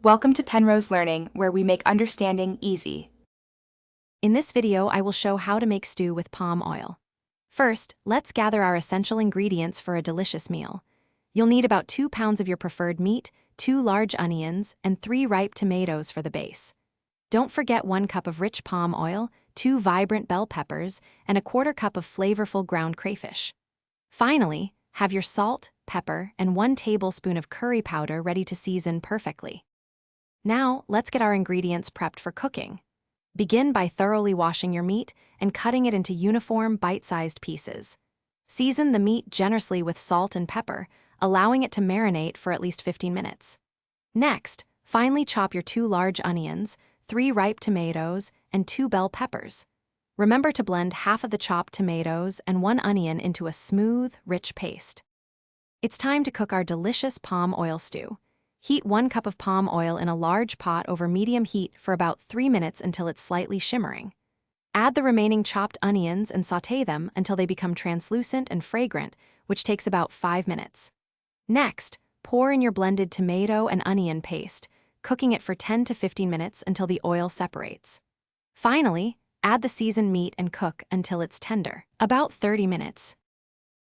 Welcome to Penrose Learning, where we make understanding easy. In this video, I will show how to make stew with palm oil. First, let's gather our essential ingredients for a delicious meal. You'll need about 2 pounds of your preferred meat, 2 large onions, and 3 ripe tomatoes for the base. Don't forget 1 cup of rich palm oil, 2 vibrant bell peppers, and a 1/4 cup of flavorful ground crayfish. Finally, have your salt, pepper, and 1 tablespoon of curry powder ready to season perfectly. Now, let's get our ingredients prepped for cooking. Begin by thoroughly washing your meat and cutting it into uniform, bite-sized pieces. Season the meat generously with salt and pepper, allowing it to marinate for at least 15 minutes. Next, finely chop your 2 large onions, 3 ripe tomatoes, and 2 bell peppers. Remember to blend half of the chopped tomatoes and 1 onion into a smooth, rich paste. It's time to cook our delicious palm oil stew. Heat 1 cup of palm oil in a large pot over medium heat for about 3 minutes until it's slightly shimmering. Add the remaining chopped onions and sauté them until they become translucent and fragrant, which takes about 5 minutes. Next, pour in your blended tomato and onion paste, cooking it for 10 to 15 minutes until the oil separates. Finally, add the seasoned meat and cook until it's tender, about 30 minutes.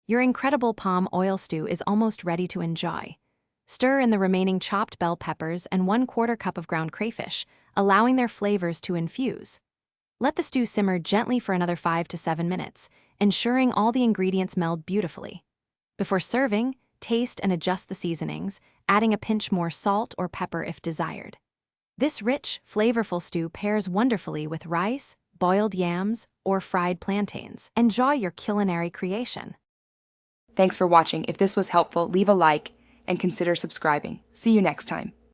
Your incredible palm oil stew is almost ready to enjoy. Stir in the remaining chopped bell peppers and 1/4 cup of ground crayfish, allowing their flavors to infuse. Let the stew simmer gently for another 5 to 7 minutes, ensuring all the ingredients meld beautifully. Before serving, taste and adjust the seasonings, adding a pinch more salt or pepper if desired. This rich, flavorful stew pairs wonderfully with rice, boiled yams, or fried plantains. Enjoy your culinary creation. Thanks for watching. If this was helpful, leave a like and consider subscribing. See you next time.